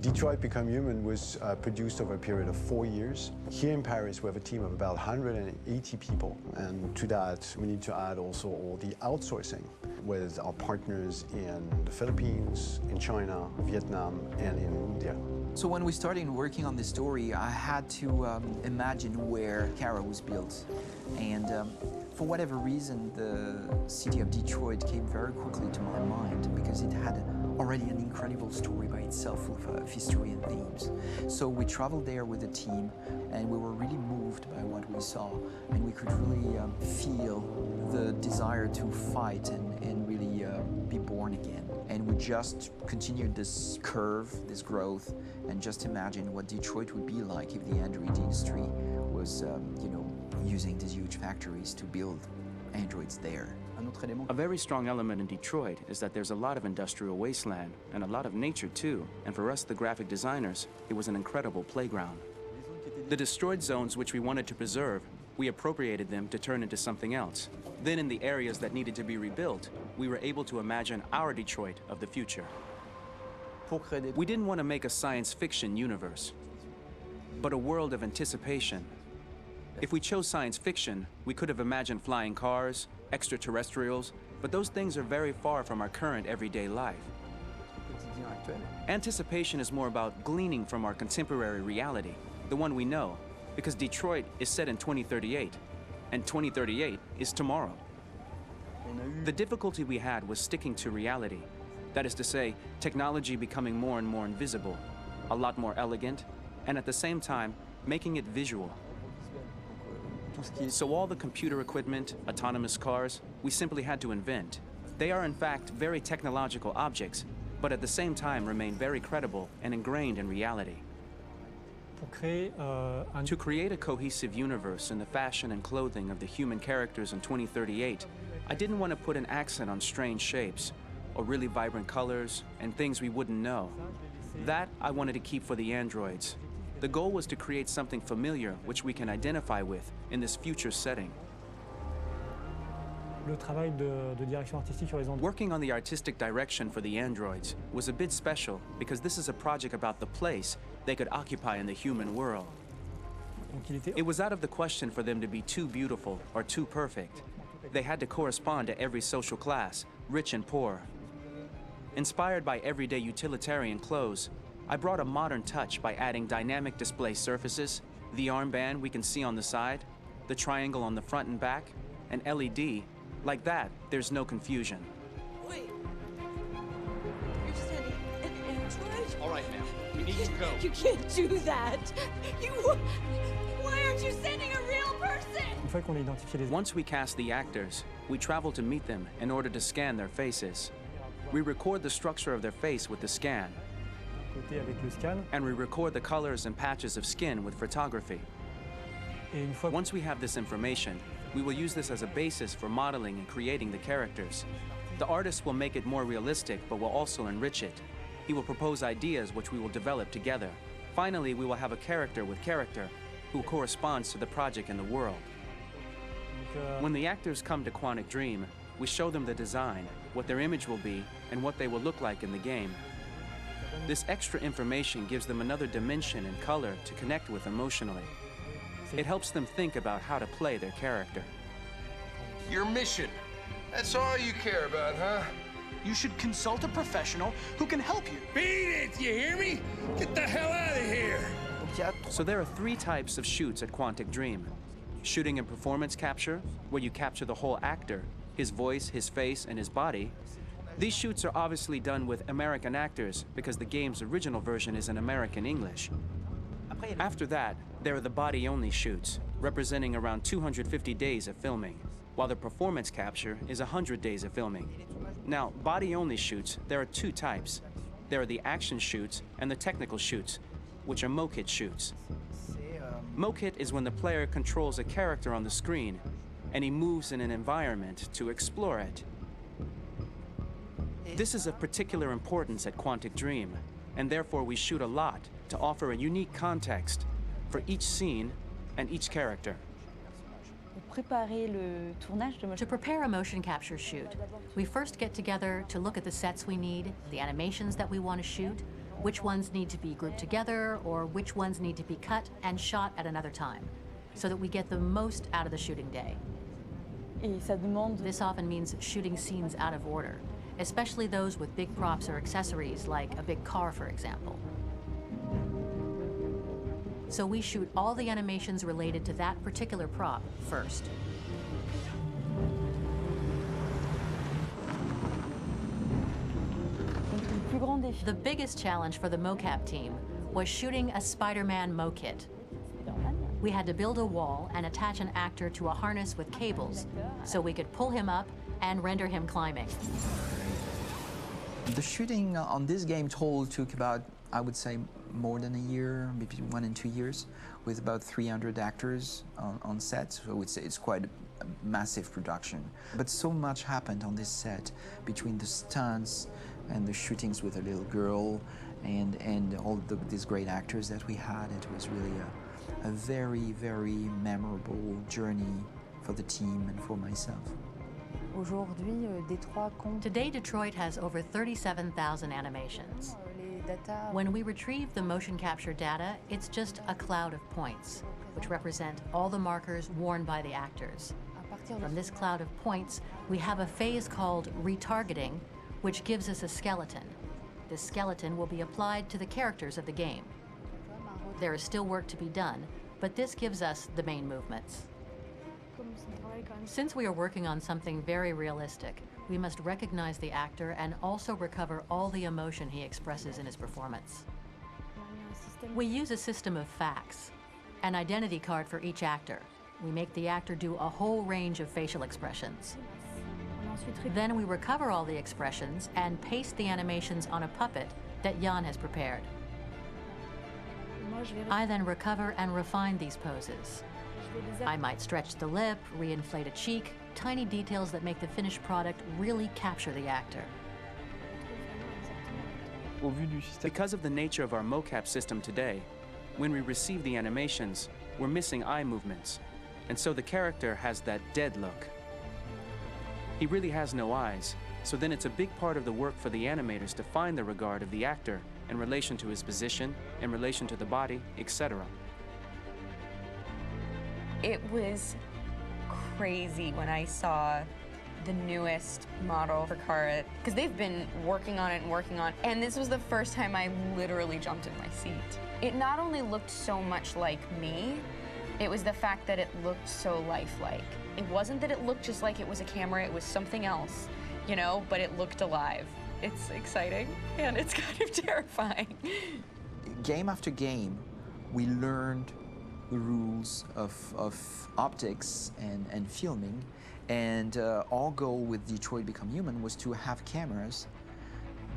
Detroit BecomeHuman was produced over a period of 4 years. Here in Paris, we have a team of about 180 people. And to that, we need to add also all the outsourcing with our partners in the Philippines, in China, Vietnam, and in India. So when we started working on this story, I had to imagine where Kara was built. And for whatever reason, the city of Detroit came very quickly to my mind because it had already an incredible story by itself full of history and themes. So we traveled there with the team and we were really moved by what we saw, and we could really feel the desire to fight and really be born again. And we just continued this curve, this growth, and just imagine what Detroit would be like if the Android industry was, using these huge factories to build androids there. A very strong element in Detroit is that there's a lot of industrial wasteland and a lot of nature too, and for us, the graphic designers, it was an incredible playground. The destroyed zones which we wanted to preserve, we appropriated them to turn into something else. Then in the areas that needed to be rebuilt, we were able to imagine our Detroit of the future. We didn't want to make a science fiction universe, but a world of anticipation. If we chose science fiction, we could have imagined flying cars, extraterrestrials, but those things are very far from our current everyday life. Anticipation is more about gleaning from our contemporary reality, the one we know, because Detroit is set in 2038, and 2038 is tomorrow. The difficulty we had was sticking to reality. That is to say, technology becoming more and more invisible, a lot more elegant, and at the same time, making it visual. So all the computer equipment, autonomous cars, we simply had to invent. They are in fact very technological objects, but at the same time remain very credible and ingrained in reality. To create a cohesive universe in the fashion and clothing of the human characters in 2038, I didn't want to put an accent on strange shapes, or really vibrant colors, and things we wouldn't know. That I wanted to keep for the androids. The goal was to create something familiar which we can identify with in this future setting. Working on the artistic direction for the androids was a bit special because this is a project about the place they could occupy in the human world. It was out of the question for them to be too beautiful or too perfect. They had to correspond to every social class, rich and poor. Inspired by everyday utilitarian clothes, I brought a modern touch by adding dynamic display surfaces, the armband we can see on the side, the triangle on the front and back, an LED. Like that, there's no confusion. Wait. You're sending an android? All right, ma'am. We need to go. You can't do that. Why aren't you sending a real person? Once we cast the actors, we travel to meet them in order to scan their faces. We record the structure of their face with the scan, and we record the colors and patches of skin with photography. Once we have this information, we will use this as a basis for modeling and creating the characters. The artist will make it more realistic, but will also enrich it. He will propose ideas which we will develop together. Finally, we will have a character with character who corresponds to the project and the world. When the actors come to Quantic Dream, we show them the design, what their image will be, and what they will look like in the game. This extra information gives them another dimension and color to connect with emotionally. It helps them think about how to play their character. Your mission. That's all you care about, huh? You should consult a professional who can help you. Beat it, you hear me? Get the hell out of here! So there are 3 types of shoots at Quantic Dream. Shooting and performance capture, where you capture the whole actor, his voice, his face, and his body. These shoots are obviously done with American actors because the game's original version is in American English. After that, there are the body-only shoots, representing around 250 days of filming, while the performance capture is 100 days of filming. Now, body-only shoots, there are 2 types. There are the action shoots and the technical shoots, which are mo-kit shoots. Mo-kit is when the player controls a character on the screen, and he moves in an environment to explore it. This is of particular importance at Quantic Dream, and therefore we shoot a lot to offer a unique context for each scene and each character. To prepare a motion capture shoot, we first get together to look at the sets we need, the animations that we want to shoot, which ones need to be grouped together or which ones need to be cut and shot at another time, so that we get the most out of the shooting day. This often means shooting scenes out of order, especially those with big props or accessories, like a big car, for example. So we shoot all the animations related to that particular prop first. The biggest challenge for the mocap team was shooting a Spider-Man mo-kit. We had to build a wall and attach an actor to a harness with cables so we could pull him up and render him climbing. The shooting on this game took about, I would say, more than a year, maybe 1 and 2 years, with about 300 actors on set. So I would say it's quite a massive production. But so much happened on this set between the stunts and the shootings with a little girl and all these great actors that we had. It was really a very, very memorable journey for the team and for myself. Today, Detroit has over 37,000 animations. When we retrieve the motion capture data, it's just a cloud of points, which represent all the markers worn by the actors. From this cloud of points, we have a phase called retargeting, which gives us a skeleton. This skeleton will be applied to the characters of the game. There is still work to be done, but this gives us the main movements. Since we are working on something very realistic, we must recognize the actor and also recover all the emotion he expresses in his performance. We use a system of facts, an identity card for each actor. We make the actor do a whole range of facial expressions. Then we recover all the expressions and paste the animations on a puppet that Jan has prepared. I then recover and refine these poses. I might stretch the lip, reinflate a cheek, tiny details that make the finished product really capture the actor. Because of the nature of our mocap system today, when we receive the animations, we're missing eye movements, and so the character has that dead look. He really has no eyes, so then it's a big part of the work for the animators to find the regard of the actor in relation to his position, in relation to the body, etc. It was crazy when I saw the newest model for Kara, because they've been working on it and working on it, and this was the first time I literally jumped in my seat. It not only looked so much like me, it was the fact that it looked so lifelike. It wasn't that it looked just like it was a camera, it was something else, you know, but it looked alive. It's exciting, and it's kind of terrifying. Game after game, we learned the rules of optics and filming, and our goal with Detroit BecomeHuman was to have cameras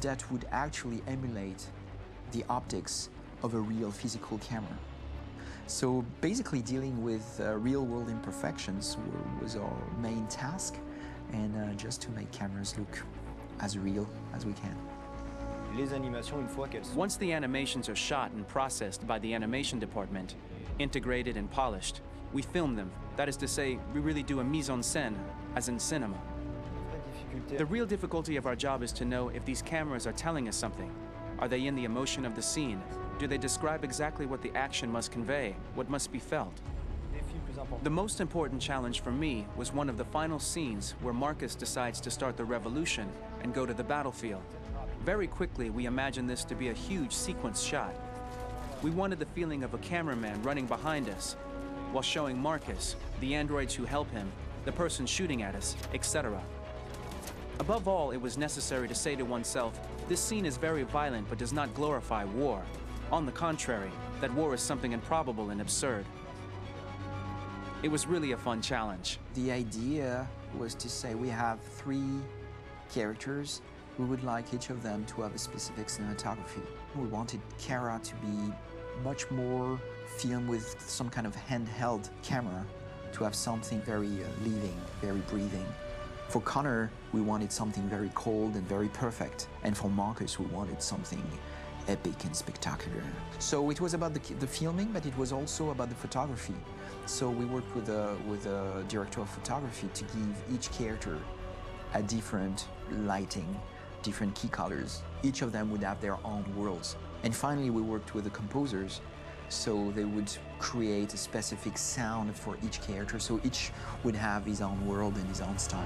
that would actually emulate the optics of a real physical camera. So basically dealing with real-world imperfections was our main task, and just to make cameras look as real as we can. Once the animations are shot and processed by the animation department, integrated and polished, we film them. That is to say, we really do a mise en scène, as in cinema. The real difficulty of our job is to know if these cameras are telling us something. Are they in the emotion of the scene? Do they describe exactly what the action must convey, what must be felt? The most important challenge for me was one of the final scenes where Marcus decides to start the revolution and go to the battlefield. Very quickly, we imagined this to be a huge sequence shot. We wanted the feeling of a cameraman running behind us while showing Marcus, the androids who help him, the person shooting at us, etc. Above all, it was necessary to say to oneself, this scene is very violent but does not glorify war. On the contrary, that war is something improbable and absurd. It was really a fun challenge. The idea was to say we have 3 characters. We would like each of them to have a specific cinematography. We wanted Kara to be much more filmed with some kind of handheld camera, to have something very living, very breathing. For Connor, we wanted something very cold and very perfect. And for Marcus, we wanted something epic and spectacular. So it was about the filming, but it was also about the photography. So we worked with a director of photography to give each character a different lighting, different key colors, each of them would have their own worlds. And finally, we worked with the composers, so they would create a specific sound for each character, so each would have his own world and his own style.